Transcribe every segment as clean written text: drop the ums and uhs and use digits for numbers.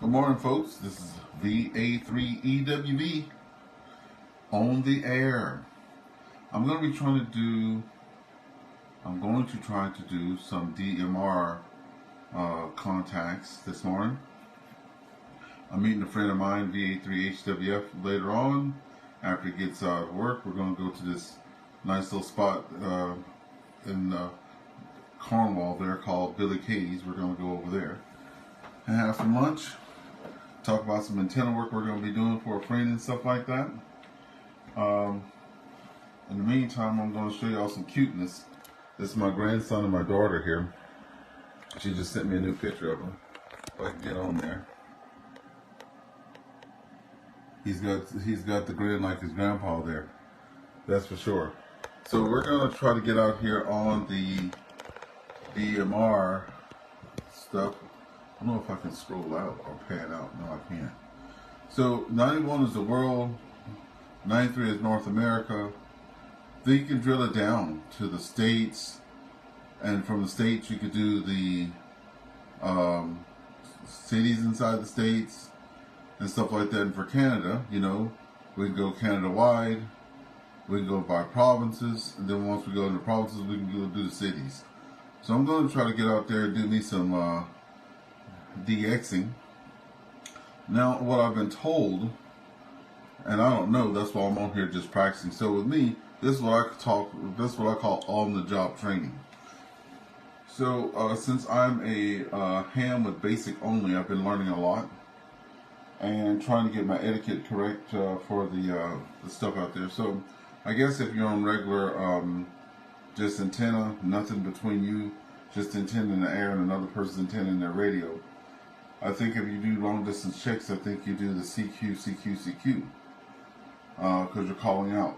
Good morning, folks. This is VA3EWV on the air. I'm going to try to do some DMR contacts this morning. I'm meeting a friend of mine, VA3HWF, later on. After he gets out of work, we're going to go to this nice little spot in Cornwall there called Billy K's. We're going to go over there and have some lunch. Talk about some antenna work we're going to be doing for a friend and stuff like that. In the meantime, I'm going to show y'all some cuteness. This is my grandson and my daughter here. She just sent me a new picture of him. If I can get on there. He's got the grin like his grandpa there. That's for sure. So we're going to try to get out here on the DMR stuff. I don't know if I can scroll out or pan out. No, I can't. So 91 is the world, 93 is North America. Then you can drill it down to the states, and from the states you could do the cities inside the states and stuff like that. And for Canada, you know, we can go Canada-wide, we can go by provinces, and then once we go into provinces, we can go do the cities. So I'm going to try to get out there and do me some DXing. Now, what I've been told, and I don't know, that's why I'm on here just practicing. So with me, this is what I call on-the-job training. So since I'm a ham with basic only, I've been learning a lot and trying to get my etiquette correct for the stuff out there. So I guess if you're on regular just antenna, nothing between you, just antenna in the air and another person's antenna in their radio, I think if you do long distance checks, I think you do the CQ, because you're calling out.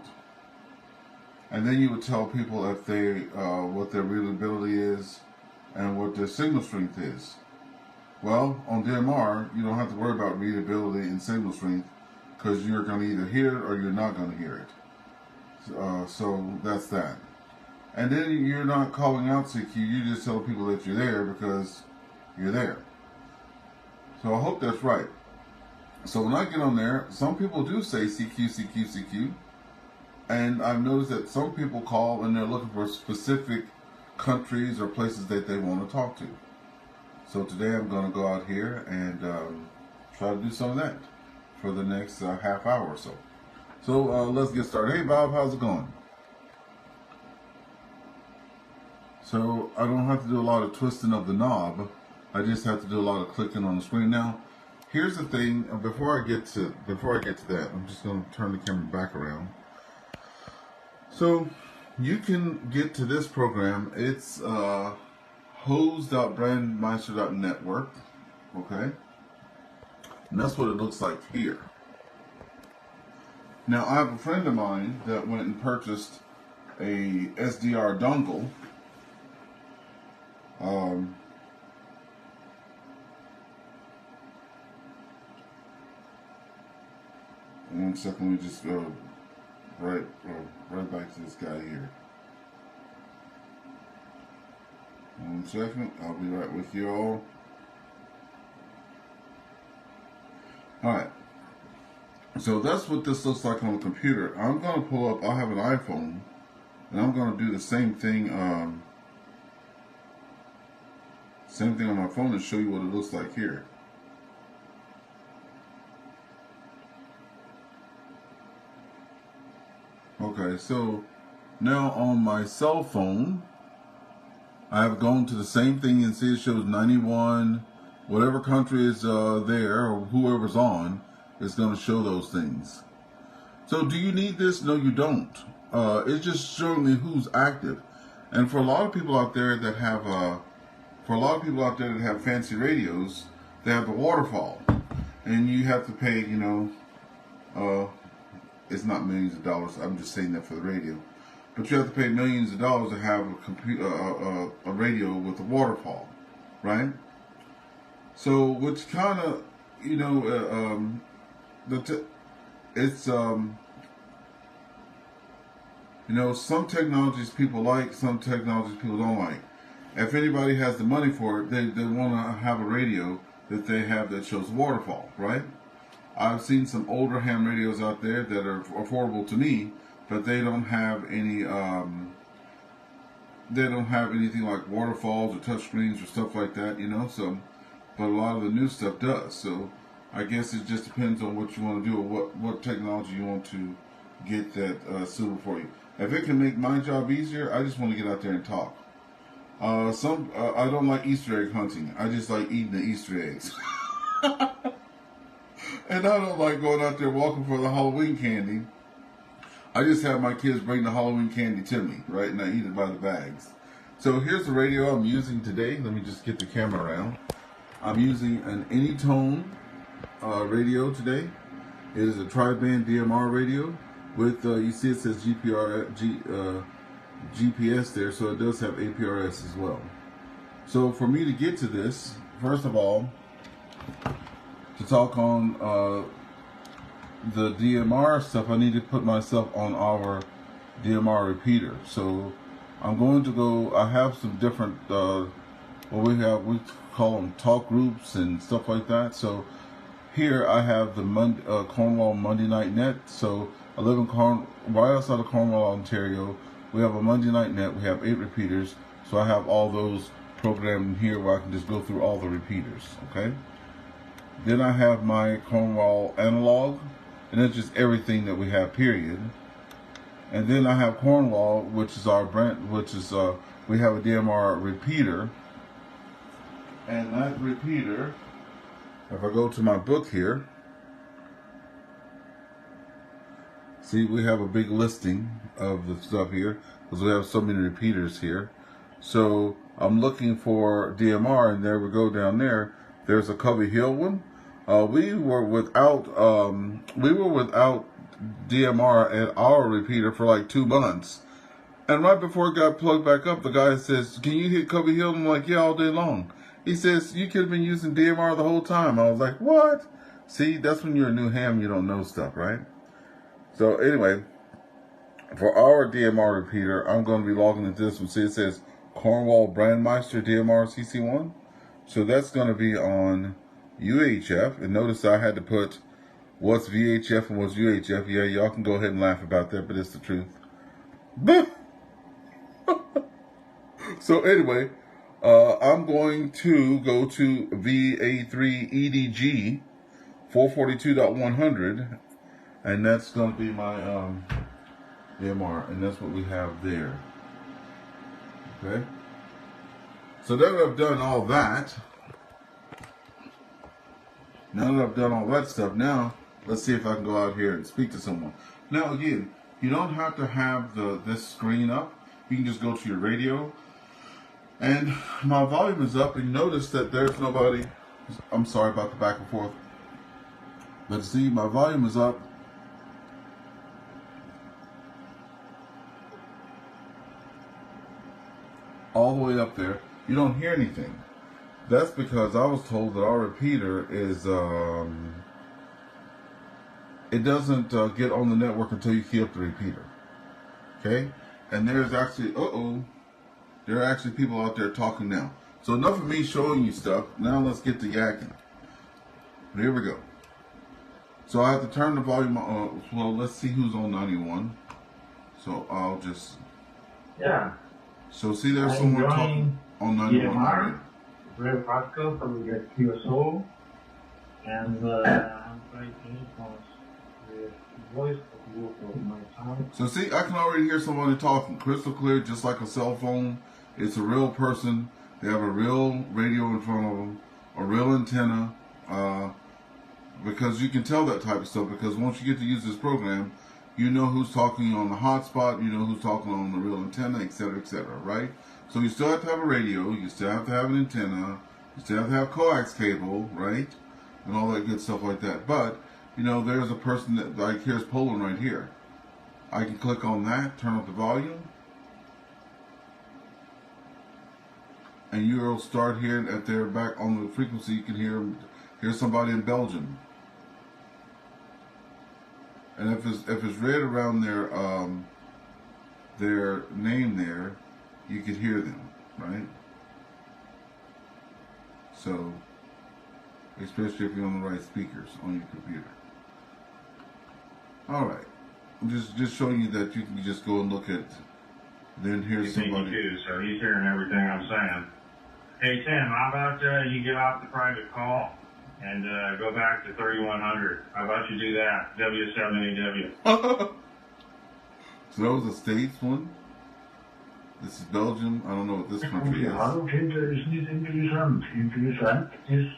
And then you would tell people if they what their readability is and what their signal strength is. Well, on DMR, you don't have to worry about readability and signal strength because you're going to either hear it or you're not going to hear it. So that's that. And then you're not calling out CQ, you just tell people that you're there because you're there. So I hope that's right. So when I get on there, some people do say CQ, and I've noticed that some people call and they're looking for specific countries or places that they want to talk to. So today I'm going to go out here and try to do some of that for the next half hour or so. So let's get started. Hey Bob, how's it going? So I don't have to do a lot of twisting of the knob. I just have to do a lot of clicking on the screen. Now, here's the thing. Before I get to that, I'm just going to turn the camera back around. So you can get to this program. It's hose.brandmeister.network. Okay, and that's what it looks like here. Now I have a friend of mine that went and purchased a SDR dongle. One second, let me just go right back to this guy here. 1 second, I'll be right with you all. Alright, so that's what this looks like on the computer. I'm going to pull up, I have an iPhone, and I'm going to do the same thing on my phone and show you what it looks like here. Okay, so now on my cell phone, I have gone to the same thing and see it shows 91, whatever country is there or whoever's on, is going to show those things. So do you need this? No, you don't. It's just showing me who's active. And for a lot of people out there that have fancy radios, they have the waterfall, and you have to pay, you know, it's not millions of dollars. I'm just saying that for the radio, but you have to pay millions of dollars to have a radio with a waterfall, right? So, which kind of, you know, it's you know, some technologies people like, some technologies people don't like. If anybody has the money for it, they want to have a radio that they have that shows waterfall, right? I've seen some older ham radios out there that are affordable to me, but they don't have any. They don't have anything like waterfalls or touchscreens or stuff like that, you know. So, but a lot of the new stuff does. So, I guess it just depends on what you want to do or what technology you want to get that suitable for you. If it can make my job easier, I just want to get out there and talk. I don't like Easter egg hunting. I just like eating the Easter eggs. And I don't like going out there walking for the Halloween candy. I just have my kids bring the Halloween candy to me, right? And I eat it by the bags. So here's the radio I'm using today. Let me just get the camera around. I'm using an Anytone radio today. It is a tri-band DMR radio with, you see it says GPS there, so it does have APRS as well. So for me to get to this, first of all, to talk on the DMR stuff, I need to put myself on our DMR repeater. So I'm going to go, I have some different, we call them talk groups and stuff like that. So here I have the Cornwall Monday Night Net. So I live in right outside of Cornwall, Ontario. We have a Monday Night Net. We have 8 repeaters. So I have all those programmed here where I can just go through all the repeaters, okay? Then I have my Cornwall Analog, and that's just everything that we have, period. And then I have Cornwall, which is our brand, which is, we have a DMR repeater. And that repeater, if I go to my book here, see, we have a big listing of the stuff here because we have so many repeaters here. So I'm looking for DMR, and there we go down there. There's a Covey Hill one. We were without DMR at our repeater for like 2 months. And right before it got plugged back up, the guy says, "Can you hit Covey Hill?" I'm like, "Yeah, all day long." He says, "You could have been using DMR the whole time." I was like, "What?" See, that's when you're a new ham, you don't know stuff, right? So anyway, for our DMR repeater, I'm going to be logging into this one. See, it says Cornwall Brandmeister DMR CC1. So that's going to be on UHF. And notice I had to put what's VHF and what's UHF. Yeah, y'all can go ahead and laugh about that, but it's the truth. So anyway, I'm going to go to VA3EWV 442.100, and that's going to be my DMR, and that's what we have there. Okay. So now that I've done all that, stuff, now let's see if I can go out here and speak to someone. Now again, you don't have to have this screen up. You can just go to your radio. And my volume is up, and notice that there's nobody. I'm sorry about the back and forth. But see, my volume is up. All the way up there. You don't hear anything. That's because I was told that our repeater is, it doesn't get on the network until you key up the repeater. Okay? And there's actually, there are actually people out there talking now. So enough of me showing you stuff. Now let's get to yakking. Here we go. So I have to turn the volume on. Well, let's see who's on 91. So I'll just... Yeah. So see, there's someone talking on 91. DMR, Ray Pascal from the QSO, and I'm trying to influence the voice of my sound. So see, I can already hear somebody talking crystal clear, just like a cell phone. It's a real person. They have a real radio in front of them, a real antenna, because you can tell that type of stuff, because once you get to use this program, you know who's talking on the hotspot, you know who's talking on the real antenna, etc., right? So you still have to have a radio, you still have to have an antenna, you still have to have coax cable, right? And all that good stuff like that. But, you know, there's a person that, like, here's Poland right here. I can click on that, turn up the volume, and you'll start hearing at their back on the frequency. You can hear somebody in Belgium, and if it's red around their name there, you can hear them, right? So especially if you're on the right speakers on your computer. All right, I'm just showing you that you can just go and look at. Then here's somebody. Too, so he's hearing everything I'm saying. Hey Tim, how about you get off the private call and go back to 3100? How about you do that? W7AW. So that was a States one. This is Belgium. I don't know what this country is. Hallo Kinder, ist nicht interessant. Interessant ist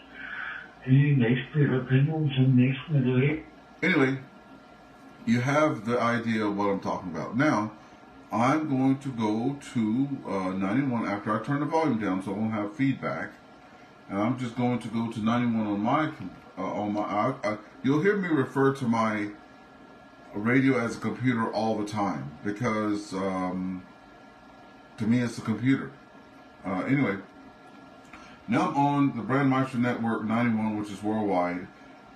die nächste Verbindung zum nächsten Relais. Anyway, you have the idea of what I'm talking about. Now, I'm going to go to 91 after I turn the volume down, so I won't have feedback. And I'm just going to go to 91 on my. You'll hear me refer to my radio as a computer all the time because to me it's a computer. Anyway, now I'm on the Brandmeister Network 91, which is worldwide.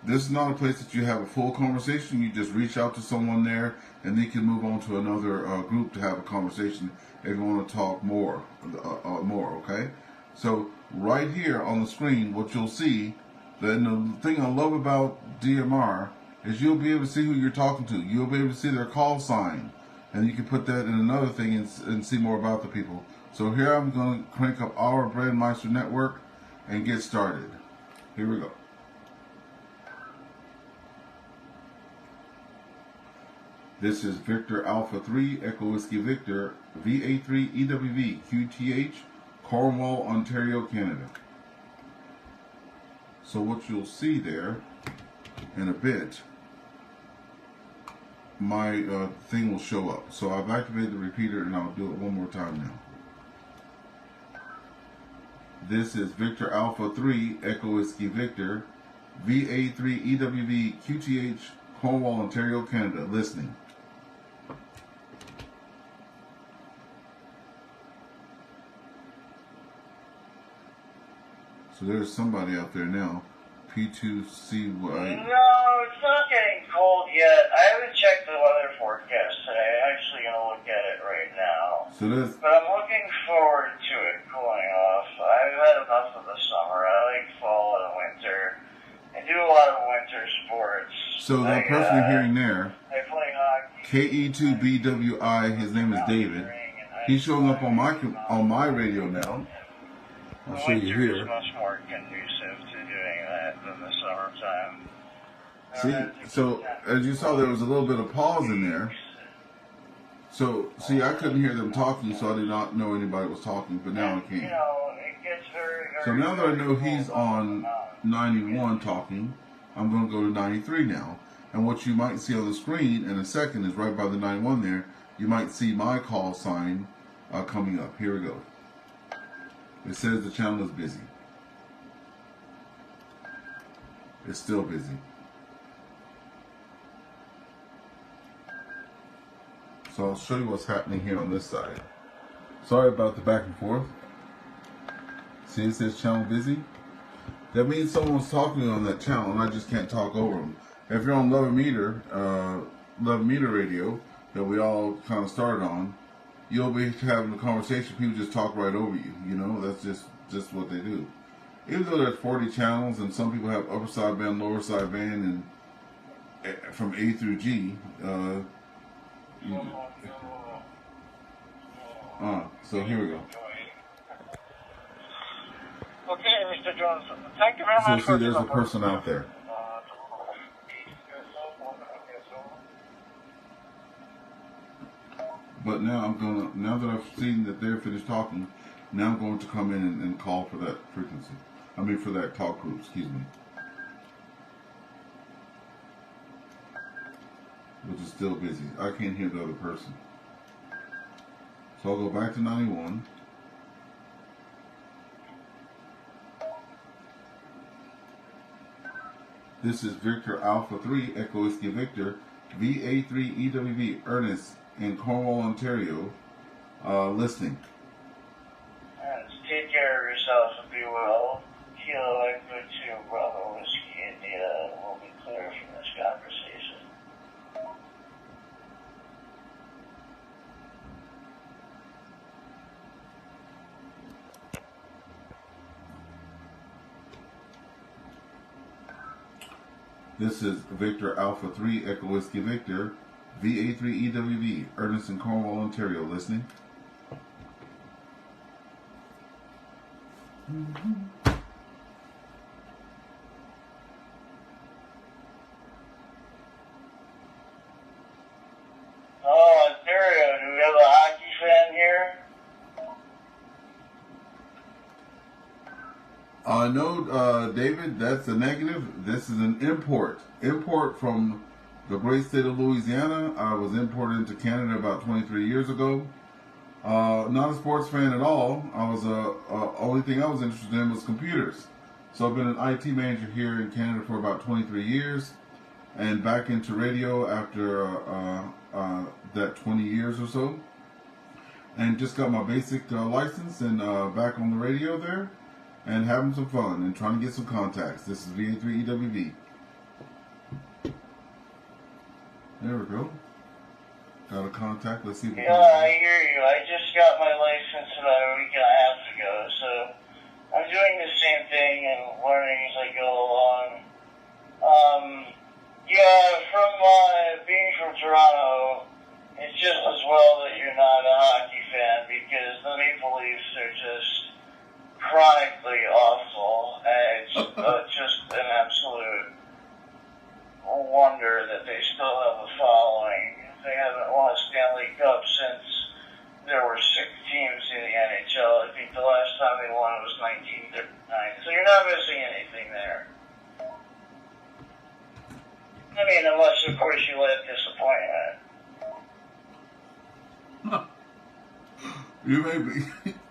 This is not a place that you have a full conversation. You just reach out to someone there, and they can move on to another group to have a conversation if you want to talk more. Okay? So right here on the screen, what you'll see, and the thing I love about DMR is you'll be able to see who you're talking to. You'll be able to see their call sign, and you can put that in another thing and see more about the people. So here I'm going to crank up our Brandmeister Network and get started. Here we go. This is Victor Alpha 3 Echo Whiskey Victor VA3EWV QTH, Cornwall, Ontario, Canada. So what you'll see there in a bit, my thing will show up. So I've activated the repeater and I'll do it one more time now. This is Victor Alpha 3 Echo Whiskey Victor VA3EWV QTH, Cornwall, Ontario, Canada, listening. So there's somebody out there now. P2CY. No, it's not getting cold yet. I haven't checked the weather forecast today. I'm actually going to look at it right now. So there's. But I'm looking forward to it cooling off. I've had enough of the summer. I like fall and winter. I do a lot of winter sports. So that person you're hearing there, I play hockey. KE2BWI, his name is David. He's showing up on my radio now. I'll show you Winter here. is much more conducive to doing that than the summertime. See, so as you saw, there was a little bit of pause in there. So, see, I couldn't hear them talking, so I did not know anybody was talking, but now I can. You know, it gets very, So now that I know he's on 91 talking, I'm going to go to 93 now. And what you might see on the screen in a second is right by the 91 there, you might see my call sign coming up. Here we go. It says the channel is busy. It's still busy. So I'll show you what's happening here on this side. Sorry about the back and forth. See, it says channel busy. That means someone's talking on that channel and I just can't talk over them. If you're on Love Meter radio that we all kind of started on, you'll be having a conversation. People just talk right over you. You know, that's just what they do. Even though there's 40 channels and some people have upper sideband, lower sideband, and from A through G. So here we go. Okay, Mr. Johnson. Thank you very much. So see, there's a person out there. But now now that I've seen that they're finished talking, now I'm going to come in and call for that frequency. I mean for that talk group, excuse me. Which is still busy. I can't hear the other person. So I'll go back to 91. This is Victor Alpha 3 Echo Whiskey Victor VA3EWV Ernest in Cornwall, Ontario, listening. Take care of yourself and be well. Kilo Echo 2 Bravo Whiskey India will be clear from this conversation. This is Victor Alpha 3 Echo Whiskey Victor, VA3EWV, Ernest in Cornwall, Ontario, listening. Oh, Ontario, do we have a hockey fan here? No, David, that's a negative. This is an import. Import from the great state of Louisiana. I was imported into Canada about 23 years ago. Not a sports fan at all. I was only thing I was interested in was computers. So I've been an IT manager here in Canada for about 23 years, and back into radio after that 20 years or so, and just got my basic license and back on the radio there, and having some fun and trying to get some contacts. This is VA3EWV. There we go. Got a contact. Let's see if we Yeah, I hear you. I just got my license about a week and a half ago, so I'm doing the same thing and learning as I go along. From being from Toronto, it's just as well that you're not a hockey fan because the Maple Leafs are just chronically awful, and it's just an absolute wonder that they still have a following. They haven't won a Stanley Cup since there were 6 teams in the NHL. I think the last time they won was 1939. So you're not missing anything there. I mean, unless, of course, you let disappointment.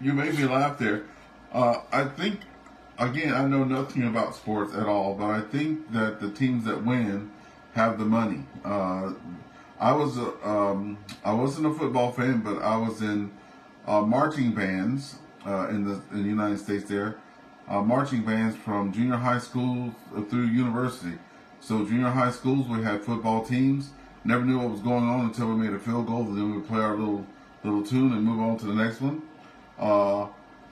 You made me laugh there. I think, again, I know nothing about sports at all, but I think that the teams that win have the money. I wasn't a football fan, but I was in marching bands in the United States there. Marching bands from junior high school through university. So junior high schools, we had football teams. Never knew what was going on until we made a field goal, and then we would play our little tune and move on to the next one.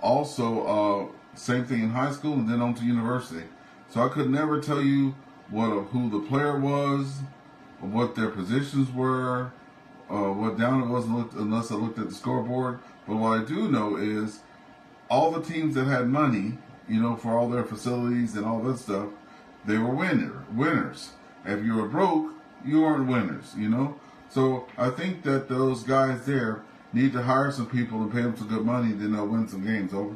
Also, same thing in high school and then on to university. So I could never tell you who the player was, what their positions were, what down it was unless I looked at the scoreboard. But what I do know is all the teams that had money, for all their facilities and all that stuff, they were winners. If you were broke, you weren't winners, So I think that those guys there need to hire some people and pay them some good money, then they'll win some games. Over.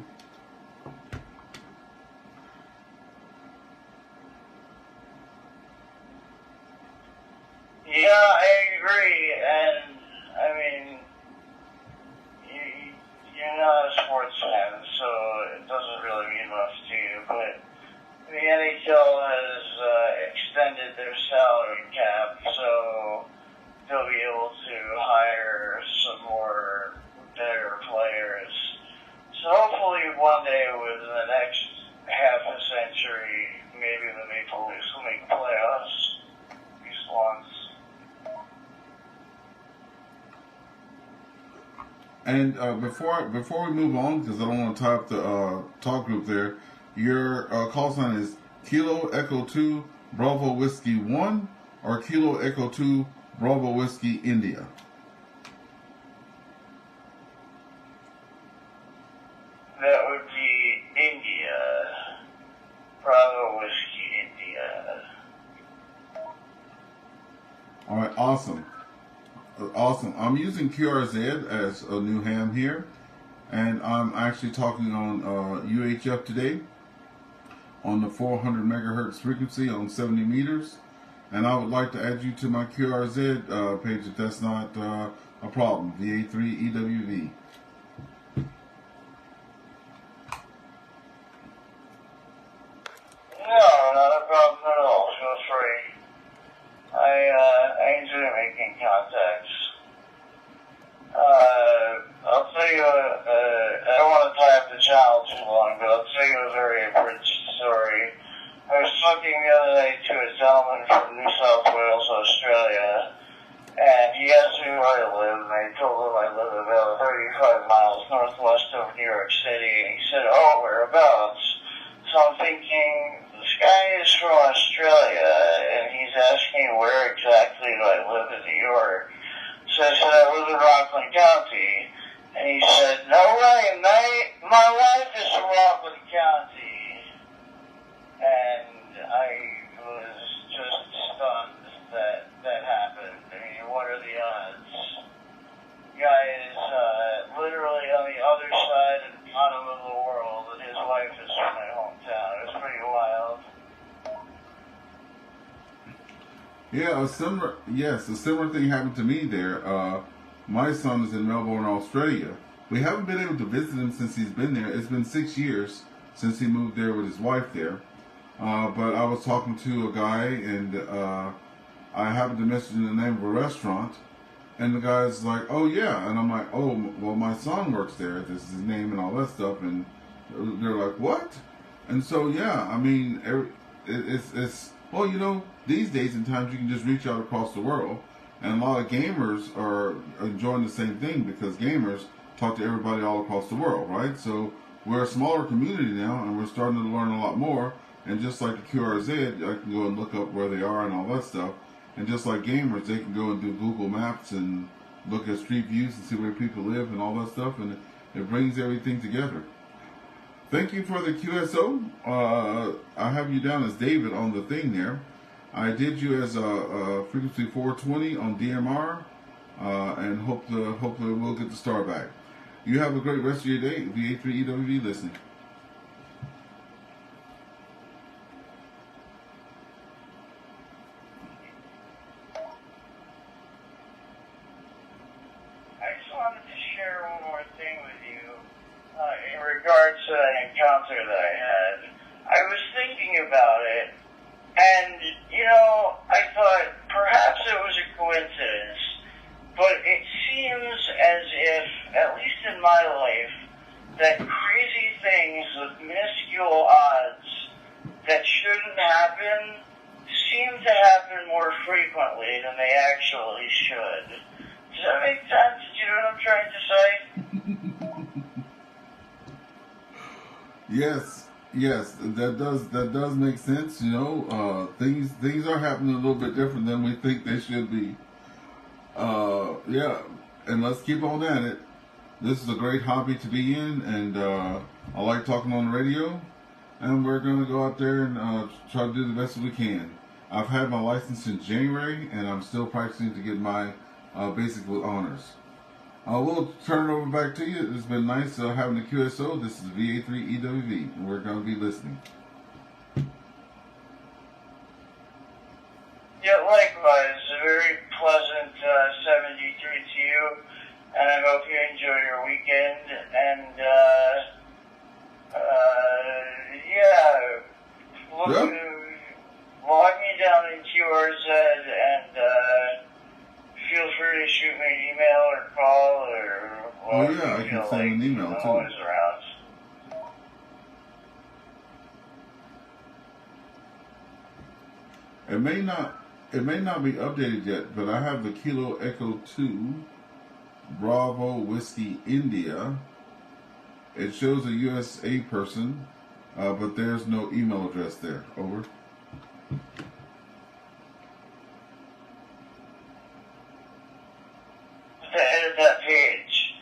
Yeah, I agree, and I mean, you're not a sports fan, so it doesn't really mean much to you, but the NHL has extended their salary cap, so they'll be able to hire some more better players. So hopefully one day within the next half a century, maybe the Maple Leafs will make playoffs. At least once. And before we move on, because I don't want to tie up the talk group there, your call sign is Kilo Echo 2 Bravo Whiskey 1 or Kilo Echo 2 Bravo Whiskey India? That would be India. Bravo Whiskey India. All right, awesome. Awesome. I'm using QRZ as a new ham here, and I'm actually talking on UHF today on the 400 megahertz frequency on 70 meters, and I would like to add you to my QRZ page if that's not a problem. VA3EWV. No, not a problem at all. Feel free. I enjoy making contacts. I'll tell you, I don't want to tie up the channel too long, but I'll tell you a very abridged story. I was talking the other night to a gentleman from New South Wales, Australia, and he asked me where I live, and I told him I live about 35 miles northwest of New York City, and he said, "Oh, whereabouts?" So I'm thinking, this guy is from Australia, and he me, where exactly do I live in New York? So I said, I live in Rockland County. And he said, no way, mate, my wife is from Rockland County. And I was just stunned that that happened. I mean, what are the odds? Guy is literally on the other side of the bottom of the world, and his wife is from my hometown. It was pretty wild. Yeah, a similar thing happened to me there. My son is in Melbourne, Australia. We haven't been able to visit him since he's been there. It's been 6 years since he moved there with his wife there. But I was talking to a guy, and I happened to mention the name of a restaurant, and the guy's like, "Oh yeah," and I'm like, "Oh, well, my son works there. This is his name and all that stuff." And they're like, "What?" And so yeah, I mean, it's well, you know, these days and times you can just reach out across the world, and a lot of gamers are enjoying the same thing because gamers talk to everybody all across the world, right? So we're a smaller community now, and we're starting to learn a lot more. And just like the QRZ, I can go and look up where they are and all that stuff. And just like gamers, they can go and do Google Maps and look at street views and see where people live and all that stuff. And it brings everything together. Thank you for the QSO. I have you down as David on the thing there. I did you as a frequency 420 on DMR, and hopefully we'll get the star back. You have a great rest of your day. VA3EWV listening. Encounter that I had. I was thinking about it, and, you know, I thought perhaps it was a coincidence, but it seems as if, at least in my life, that crazy things with minuscule odds that shouldn't happen seem to happen more frequently than they actually should. Does that make sense? Do you know what I'm trying to say? Yes, that does make sense. You know, things are happening a little bit different than we think they should be. Yeah, and let's keep on at it. This is a great hobby to be in, and I like talking on the radio. And we're gonna go out there and try to do the best that we can. I've had my license since January, and I'm still practicing to get my basic with honors. We'll turn it over back to you. It's been nice having the QSO. This is VA3EWV, and we're going to be listening. Yeah, likewise. A very pleasant 73 to you, and I hope you enjoy your weekend. And, log me down in QRZ and feel free to shoot me an email or call or whatever. Oh yeah, I can send an email too. Always around. It may not be updated yet, but I have the Kilo Echo 2 Bravo Whiskey India. It shows a USA person, but there's no email address there. Over. To edit that page,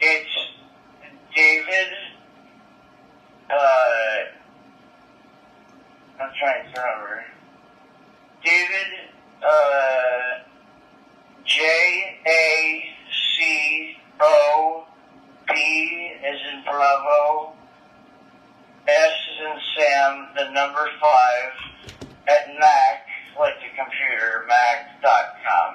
it's David, I'm trying to remember, David, J-A-C-O-B as in Bravo, S as in Sam, the number 5, at Mac, like the computer, mac.com.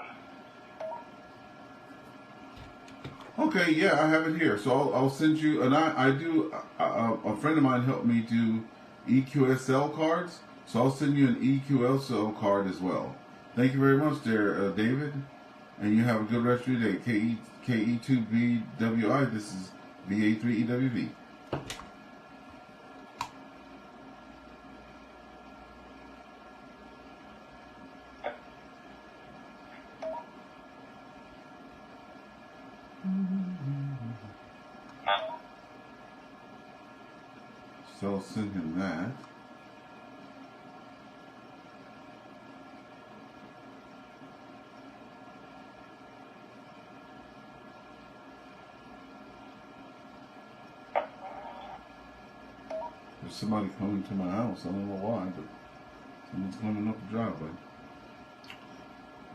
Okay, yeah, I have it here. So I'll send you, and I do, a friend of mine helped me do EQSL cards, so I'll send you an EQSL card as well. Thank you very much there, David, and you have a good rest of your day. KE2BWI, this is VA3EWV. So I'll send him that. there's somebody coming to my house. I don't know why, but someone's coming up the driveway.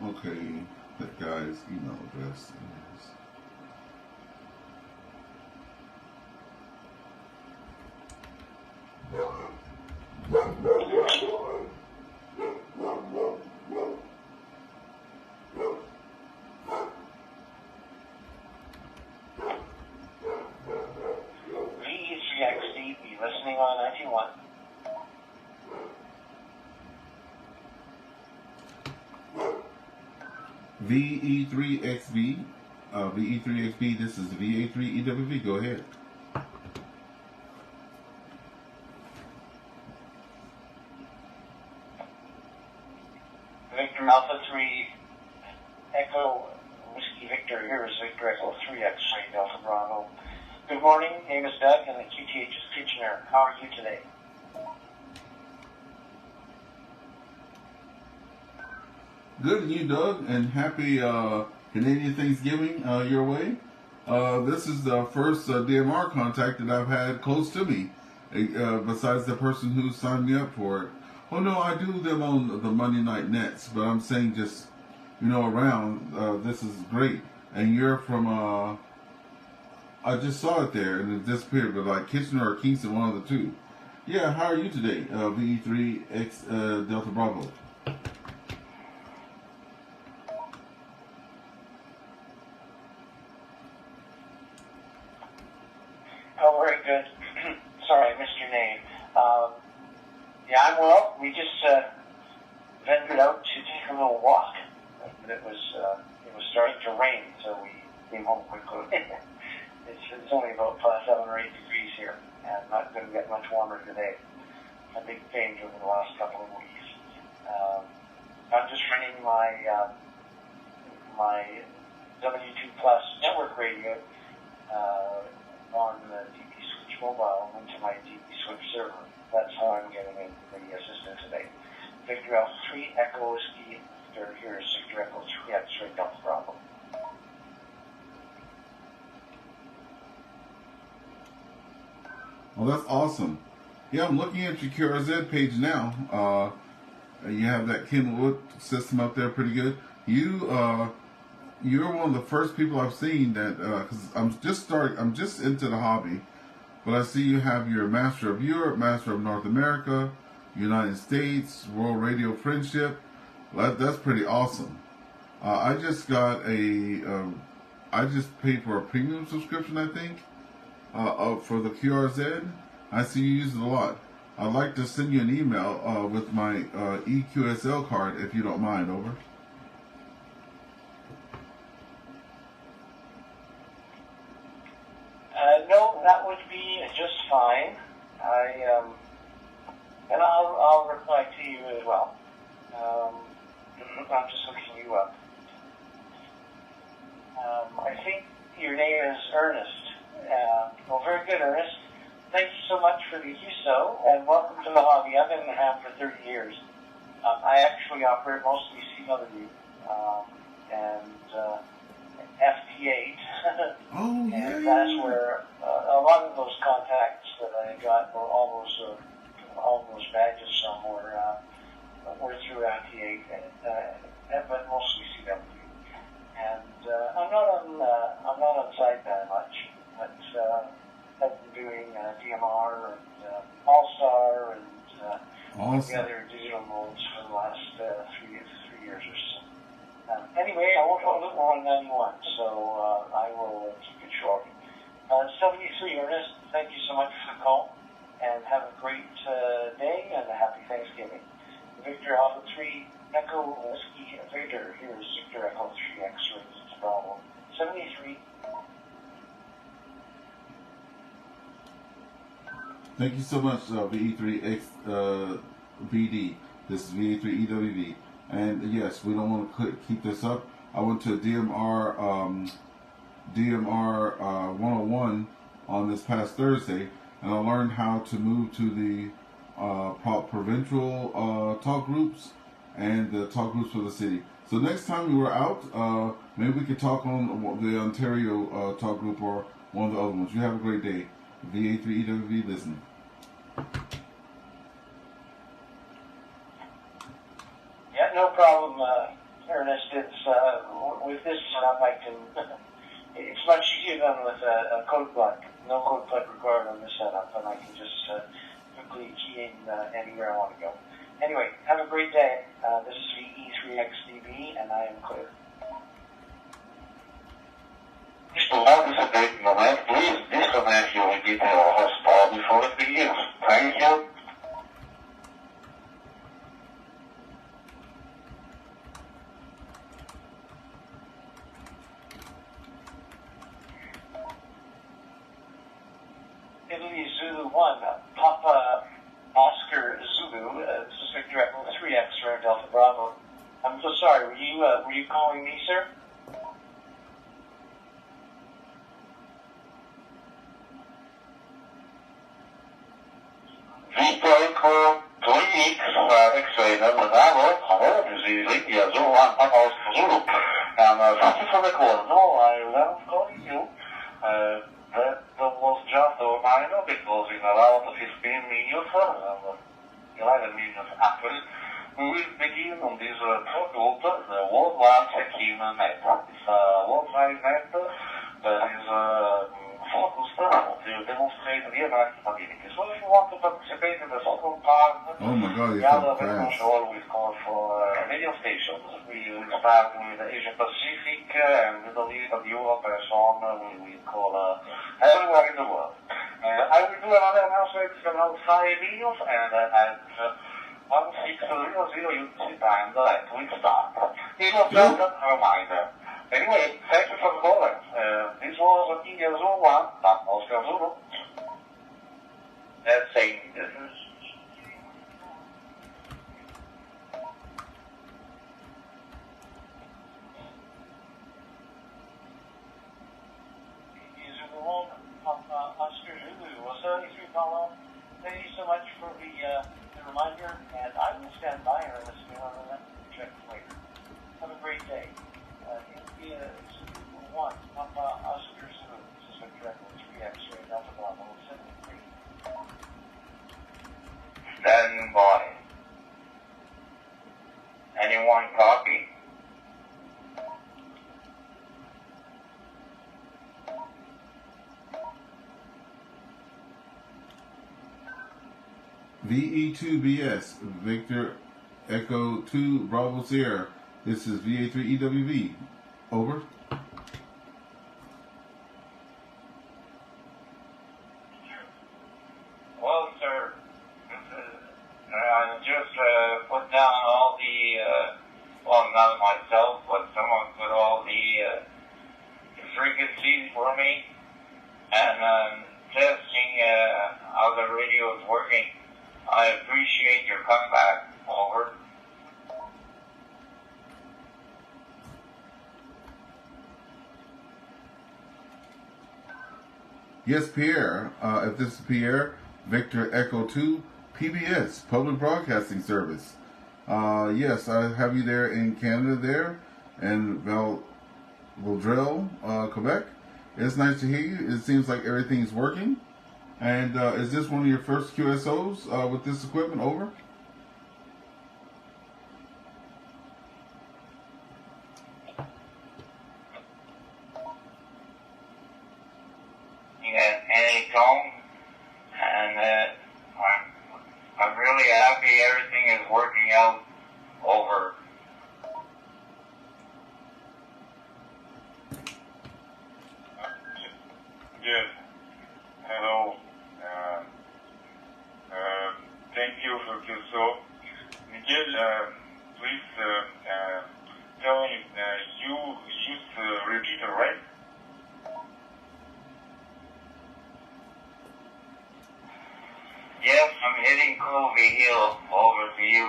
Okay, that guy's email address is... VA3EWV, listening on 91. VE3XV, VE3XV, this is VA3EWV, go ahead. Victor Alpha 3, Echo, Whiskey Victor, here is Victor Echo 3, X-Ray Delta Bravo. Good morning, name is Doug, and the QTH is Kitchener. How are you today? Good, and you, Doug, and happy Canadian Thanksgiving your way. This is the first DMR contact that I've had close to me, besides the person who signed me up for it. Oh no, I do them on the Monday night nets, but I'm saying just, around, this is great. And you're from, I just saw it there and it disappeared, but like Kitchener or Kingston, one of the two. Yeah, how are you today, VE3X Delta Bravo? Oh, very good. Sorry, I missed your name. Yeah, I'm well. We just ventured out to take a little walk. But it was starting to rain, so we came home quickly. It's only about 7 or 8 degrees here, and not going to get much warmer today. A big change over the last couple of weeks. I'm just running my W2 Plus network radio on the DP Switch mobile into my DP Switch server. That's how I'm getting in the assistant today. Victor Alpha 3, Echo Whiskey, here is Victor Echo 3, X-Ray Delta Bravo. Well, that's awesome. Yeah, I'm looking at your QRZ page now. You have that Kenwood system up there pretty good. You're one of the first people I've seen that, because I'm just into the hobby, but I see you have your Master of Europe, Master of North America, United States, World Radio Friendship. That's pretty awesome. I just got I just paid for a premium subscription, I think, for the QRZ. I see you use it a lot. I'd like to send you an email with my EQSL card, if you don't mind. Over. No, that would be just fine. And I'll reply to you as well. I'm just looking you up. I think your name is Ernest. Well, very good, Ernest. Thank you so much for the USO, and welcome to the hobby. I've been in the ham for 30 years. I actually operate mostly CW and FT8. Oh, yeah. And that's where a lot of those contacts that I got, or all those badges from, were through FT8, but mostly CW. And I'm not on sideband much, but I've been doing DMR and All-Star and Awesome. the other digital modes for the last 3 years or so. Anyway, I won't hold it. We're on 91, so I will keep it short. 73, Ernest, thank you so much for the call, and have a great day and a happy Thanksgiving. Victor Alpha 3, Echo Whiskey Victor. Here is Victor Echo 3 X-Ray Bravo. 73. Thank you so much, VE3X VD. This is VA3EWV. And yes, we don't want to keep this up. I went to DMR 101 on this past Thursday, and I learned how to move to the provincial talk groups and the talk groups for the city. So next time we were out, maybe we could talk on the Ontario talk group or one of the other ones. You have a great day. VA3EWV listening. Yeah, no problem, Ernest. It's with this setup, I can. It's much easier than with a code plug. No code plug required on this setup, and I can just quickly key in anywhere I want to go. Anyway, have a great day. This is VA3EWV, and I am clear. Please disconnect your digital hotspot before it begins. Thank you. Italy Zulu 1, Papa Oscar Zulu, this is Victor Echo 3 X-ray Delta Bravo. I'm so sorry, were you calling me, sir? Victor Echo 3X X-ray Delta Bravo. Hello, this is India Zulu 1 Papa Oscar Zulu. And thank you for the call. No, I was calling you. That was just a minor because in around 15 minutes, 11 minutes actually, we will begin on this product, the worldwide check-in net. It's a worldwide net that is focused to demonstrate the American ability. So if you want to participate in the second part, Oh my God, the it's so other fast. control will call for radio stations. We will start with Asia Pacific and Middle East and Europe and so on. We will call everywhere in the world. I will do another announcement about 5 videos and at 1600 you sit down and we start. It was just a reminder. Anyway, thank you for calling. This was India Zulu 1, Oscar Zulu. That's saying this is Oscar Zulu, 73 Paulo. Thank you so much for the reminder, and I will stand by and listen on that check later. Have a great day. India Zulu 1, Papa Oscar Zulu. This is Victor Echo 3 X-ray Delta Bravo 73. stand by. Anyone copy? VE2BS, Victor Echo 2 Bravo Sierra. This is VA3EWV. Over. Well, sir, I just put down all the, well, not myself, but someone put all the frequencies for me, and testing how the radio is working. I appreciate your comeback. Over. Yes, Pierre. If this is Pierre, Victor Echo 2, PBS, Public Broadcasting Service. Yes, I have you there in Canada there, and Vaudreuil, Quebec. It's nice to hear you. It seems like everything's working. And is this one of your first QSOs with this equipment? Over. Any tone, and I'm really happy everything is working out. Over. Yes. Hello. Thank you for your so. Miguel, please tell me, you use repeater, right? Yes, I'm hitting Clovey Hill. Over to you.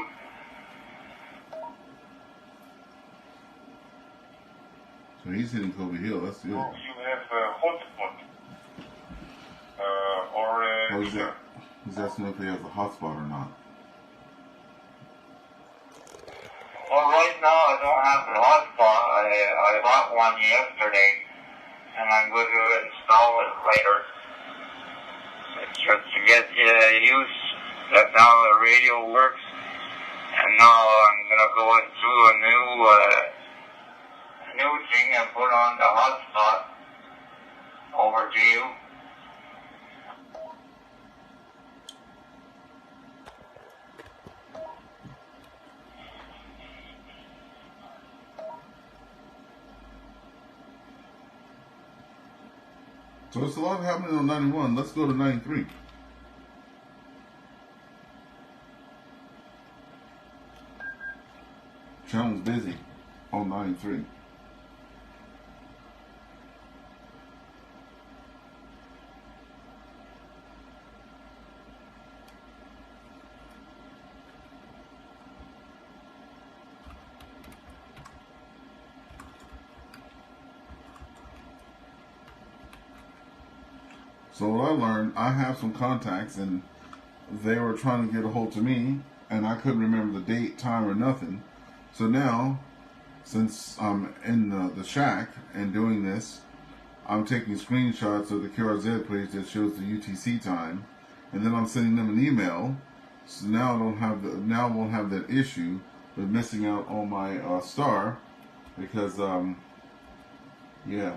So he's hitting Kobe Hill. That's good. You have a hotspot. Or Oh, he's asking if he has a hotspot or not. Well, right now I don't have the hotspot. I bought one yesterday, and I'm going to install it later. Just to get used That's how the radio works. And now I'm gonna go into a new thing and put on the hotspot. Over to you. So it's a lot happening on 91. Let's go to 93. Channel's busy on 93. So what I learned, I have some contacts and they were trying to get a hold of me and I couldn't remember the date, time, or nothing. So now, since I'm in the shack and doing this, I'm taking screenshots of the QRZ page that shows the UTC time, and then I'm sending them an email. So now I won't have that issue with missing out on my star, because yeah,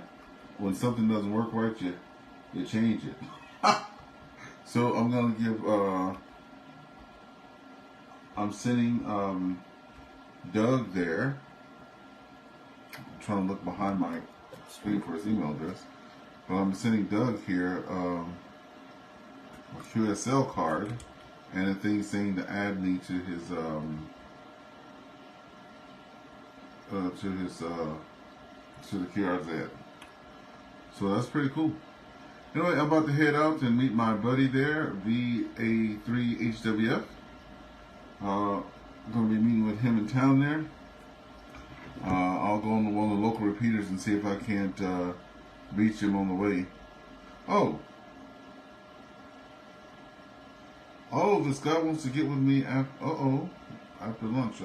when something doesn't work right, you change it. So I'm gonna give I'm sending Doug there. I'm trying to look behind my screen for his email address, but I'm sending Doug here a QSL card and a thing saying to add me to his to the QRZ. So that's pretty cool. Anyway, I'm about to head out and meet my buddy there, VA3EWV. I'm going to be meeting with him in town there. I'll go on to one of the local repeaters and see if I can't reach him on the way. Oh, this guy wants to get with me after, after lunch.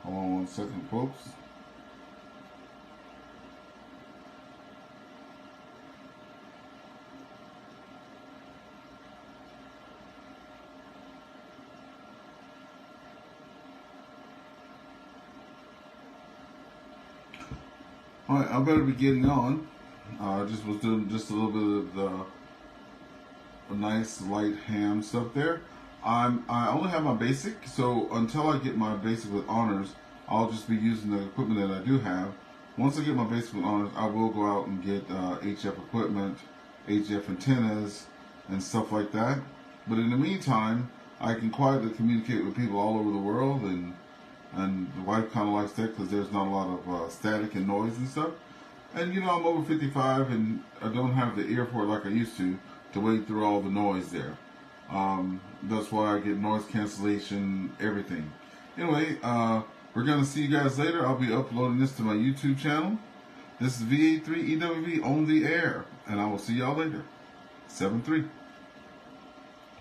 Hold on 1 second, folks. Alright, I better be getting on. Just was doing just a little bit of a nice light ham stuff there. I only have my basic, so until I get my basic with honors, I'll just be using the equipment that I do have. Once I get my basic with honors, I will go out and get HF equipment, HF antennas, and stuff like that. But in the meantime, I can quietly communicate with people all over the world, and the wife kind of likes that because there's not a lot of static and noise and stuff. And you know, I'm over 55 and I don't have the ear for it like I used to wade through all the noise there. That's why I get noise cancellation, everything. Anyway, we're going to see you guys later. I'll be uploading this to my YouTube channel. This is VA3EWV on the air, and I will see y'all later. 7-3.